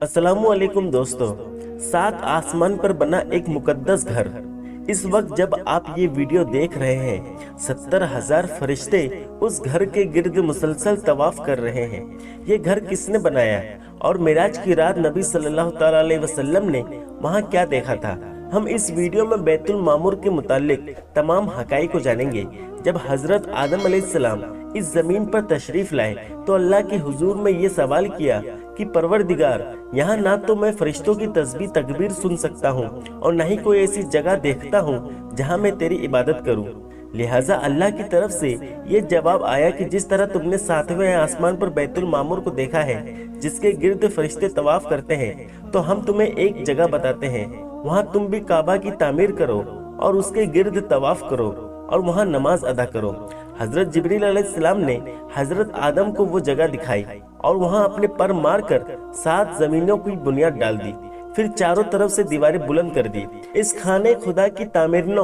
अस्सलामु अलैकुम दोस्तों। सात आसमान पर बना एक मुकद्दस घर। इस वक्त जब आप ये वीडियो देख रहे हैं, 70,000 फरिश्ते उस घर के गिर्द मुसलसल तवाफ कर रहे हैं। ये घर किसने बनाया और मिराज की रात नबी सल्लल्लाहु तआला अलैहि वसल्लम ने वहाँ क्या देखा था, हम इस वीडियो में बैतुल मामूर के मुतालिक तमाम हकाइक को जानेंगे। जब हजरत आदम अलैहिस्सलाम इस जमीन पर तशरीफ लाए तो अल्लाह के हुजूर में ये सवाल किया कि परवरदिगार, यहाँ ना तो मैं फरिश्तों की तस्बीह तकबीर सुन सकता हूँ और न ही कोई ऐसी जगह देखता हूँ जहाँ मैं तेरी इबादत करूँ। लिहाजा अल्लाह की तरफ से ये जवाब आया कि जिस तरह तुमने सातवें आसमान पर बैतुल मामूर को देखा है, जिसके गिर्द फरिश्ते तवाफ करते हैं, तो हम तुम्हें एक जगह बताते हैं। वहाँ तुम भी काबा की तामीर करो और उसके गिर्द तवाफ करो और वहाँ नमाज अदा करो। हजरत जिब्रील अलैहिस्सलाम ने हजरत आदम को वो जगह दिखाई और वहाँ अपने पर मारकर 7 जमीनों की बुनियाद डाल दी, फिर चारों तरफ से दीवारें बुलंद कर दी। इस खाने खुदा की तामीर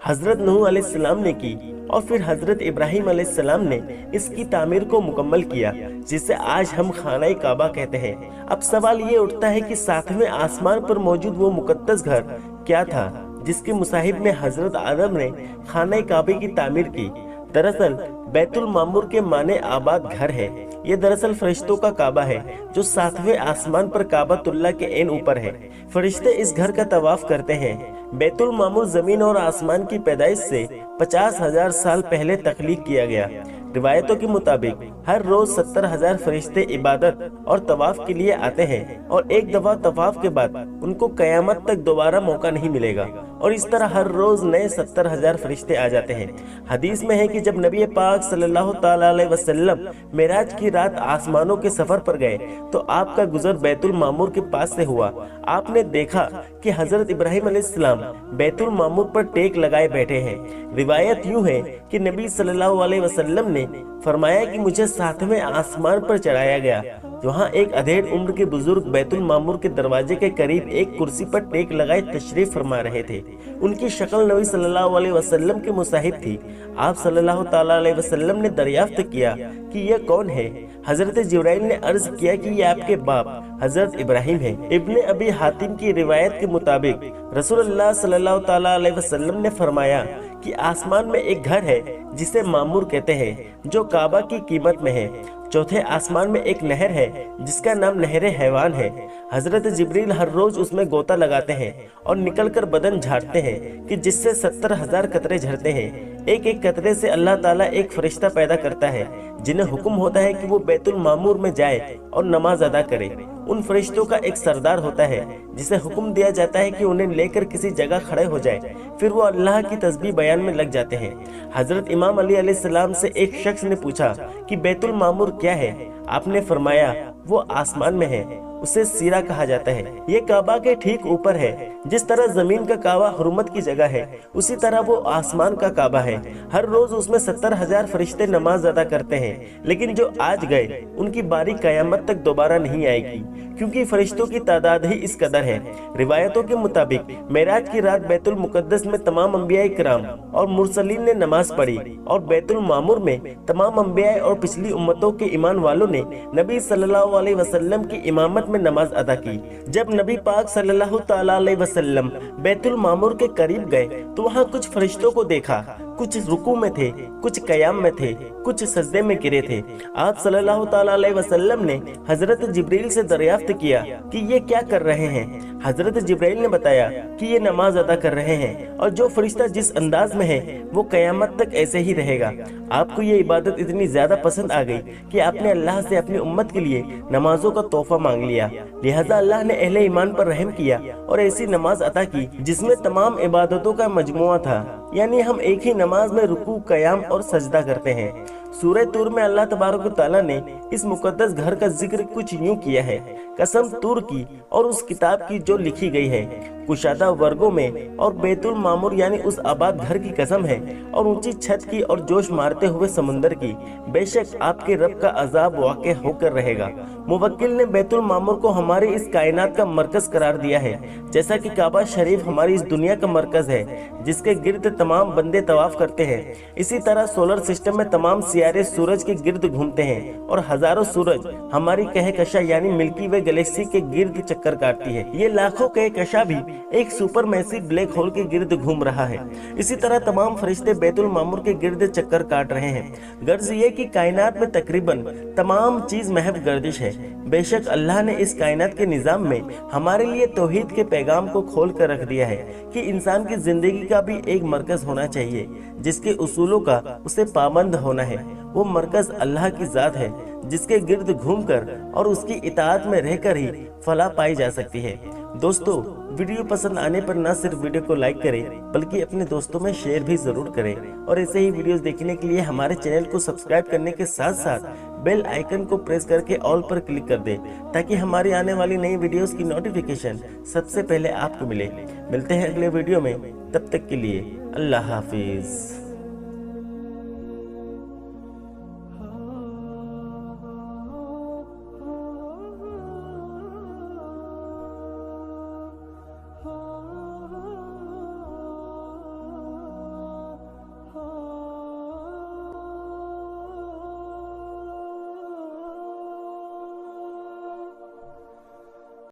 हजरत नूह अलैहिस्सलाम ने की और फिर हजरत इब्राहिम अलैहिस्सलाम ने इसकी तामीर को मुकम्मल किया, जिसे आज हम खाना काबा कहते हैं। अब सवाल ये उठता है कि सातवें आसमान पर मौजूद वो मुकद्दस घर क्या था जिसके मुसाहिब में हजरत आदम ने खाना काबे की तामीर की। दरअसल बैतुल मामूर के माने आबाद घर है। ये दरअसल फरिश्तों का काबा है जो सातवें आसमान पर काबातुल्लाह के एन ऊपर है। फरिश्ते इस घर का तवाफ करते हैं। बैतुल मामूर जमीन और आसमान की पैदाइश से 50,000 साल पहले तख्लीक किया गया। रिवायतों के मुताबिक हर रोज 70,000 फरिश्ते इबादत और तवाफ के लिए आते हैं और एक दफा तवाफ के बाद उनको कयामत तक दोबारा मौका नहीं मिलेगा और इस तरह हर रोज नए 70,000 फरिश्ते आ जाते हैं। हदीस में है कि जब नबी पाक सल्लल्लाहु तआला अलैहि वसल्लम मेराज की रात आसमानों के सफर पर गए तो आपका गुजर बैतुल मामूर के पास से हुआ। आपने देखा कि हजरत इब्राहिम अलैहिस्सलाम बैतुल मामूर पर टेक लगाए बैठे हैं। रिवायत यूं है कि नबी सल्लल्लाहु अलैहि वसल्लम ने फरमाया कि मुझे सातवें आसमान पर चढ़ाया गया, जहाँ एक अधेड़ उम्र के बुजुर्ग बैतुल मामूर के दरवाजे के करीब एक कुर्सी पर टेक लगाए तशरीफ फरमा रहे थे। उनकी शक्ल नबी सल्लल्लाहु अलैहि वसल्लम के मुसाहिब थी। आप सल्लल्लाहु तआला अलैहि वसल्लम ने दरियाफ्त किया कि यह कौन है। हजरत जिब्राइल ने अर्ज किया कि यह आपके बाप हजरत इब्राहिम है। इब्ने अबी हातिम की रिवायत के मुताबिक रसूलुल्लाह सल्लल्लाहु तआला अलैहि वसल्लम ने फरमाया कि आसमान में एक घर है जिसे मामूर कहते हैं, जो काबा की कीमत में है। चौथे आसमान में एक नहर है जिसका नाम नहर हैवान है। हजरत जिब्रील हर रोज उसमें गोता लगाते हैं और निकलकर बदन झाड़ते हैं कि जिससे 70,000 कतरे झरते हैं। एक एक कतरे से अल्लाह ताला एक फरिश्ता पैदा करता है जिन्हें हुक्म होता है कि वो बैतुल मामूर में जाए और नमाज अदा करे। उन फरिश्तों का एक सरदार होता है जिसे हुक्म दिया जाता है कि उन्हें लेकर किसी जगह खड़े हो जाए, फिर वो अल्लाह की तस्बीह बयान में लग जाते हैं। हजरत इमाम अली अलैहिस्सलाम से एक शख्स ने पूछा कि बैतुल मामूर क्या है। आपने फरमाया वो आसमान में है, उसे सीरा कहा जाता है। ये काबा के ठीक ऊपर है। जिस तरह जमीन का काबा हुर्मत की जगह है, उसी तरह वो आसमान का काबा है। हर रोज उसमें 70,000 फरिश्ते नमाज अदा करते हैं, लेकिन जो आज गए उनकी बारी कयामत तक दोबारा नहीं आएगी, क्योंकि फरिश्तों की तादाद ही इस कदर है। रिवायतों के मुताबिक मेराज की रात बैतुल मुकद्दस में तमाम अंबिया किराम और मुरसलीन ने नमाज पढ़ी और बैतुल मामूर में तमाम अंबिया और पिछली उम्मतों के ईमान वालों ने नबी सल्लल्लाहु अलैहि वसल्लम की इमामत में नमाज अदा की। जब नबी पाक सल्लल्लाहु तआला अलैहि वसल्लम बैतुल मामूर के करीब गए तो वहाँ कुछ फरिश्तों को देखा। कुछ रुकू में थे, कुछ कयाम में थे, कुछ सजदे में गिरे थे। आप सल्लल्लाहु तआला अलैहि वसल्लम ने हजरत जिब्रील से दरियाफ्त किया कि ये क्या कर रहे हैं। हजरत जिब्राइल ने बताया कि ये नमाज अदा कर रहे हैं और जो फरिश्ता जिस अंदाज में है वो कयामत तक ऐसे ही रहेगा। आपको ये इबादत इतनी ज्यादा पसंद आ गई कि आपने अल्लाह से अपनी उम्मत के लिए नमाजों का तोहफा मांग लिया। लिहाजा अल्लाह ने अहले ईमान पर रहम किया और ऐसी नमाज अता की जिसमें तमाम इबादतों का मजमुआ था, यानी हम एक ही नमाज में रुकू, कयाम और सजदा करते हैं। सूरह तूर में अल्लाह तबारक व तआला ने इस मुकद्दस घर का जिक्र कुछ यूं किया है। कसम तूर की और उस किताब की जो लिखी गई है, कुशादा वर्गों में और बैतुल मामूर यानी उस आबाद घर की कसम है और ऊंची छत की और जोश मारते हुए समुंदर की, बेशक आपके रब का अजाब वाक़े होकर रहेगा। मुवक्किल ने बैतुल मामूर को हमारी इस कायनात का मरकज करार दिया है, जैसा कि काबा शरीफ हमारी इस दुनिया का मरकज है जिसके गिर्द तमाम बंदे तवाफ करते हैं। इसी तरह सोलर सिस्टम में तमाम सियारे सूरज के गिर्द घूमते हैं और हजारों सूरज हमारी कहकशा यानी मिल्की वे गैलेक्सी के गिर्द चक्कर काटती है। ये लाखों कहकशा भी एक सुपर मैसिव ब्लैक होल के गिर्द घूम रहा है। इसी तरह तमाम फरिश्ते बैतुल मामूर के गिर्द चक्कर काट रहे हैं। गर्ज ये कि कायनात में तकरीबन तमाम चीज महव गर्दिश है। बेशक अल्लाह ने इस कायनात के निजाम में हमारे लिए तौहीद के पैगाम को खोल कर रख दिया है कि इंसान की जिंदगी का भी एक मरकज होना चाहिए जिसके उसूलों का उसे पाबंद होना है। वो मरकज अल्लाह की जात है जिसके गिर्द घूमकर और उसकी इताअत में रहकर ही फलाह पाई जा सकती है। दोस्तों, वीडियो पसंद आने पर न सिर्फ वीडियो को लाइक करें बल्कि अपने दोस्तों में शेयर भी जरूर करें और ऐसे ही वीडियोस देखने के लिए हमारे चैनल को सब्सक्राइब करने के साथ साथ बेल आइकन को प्रेस करके ऑल पर क्लिक कर दें ताकि हमारी आने वाली नई वीडियोस की नोटिफिकेशन सबसे पहले आपको मिले। मिलते हैं अगले वीडियो में, तब तक के लिए अल्लाह हाफिज।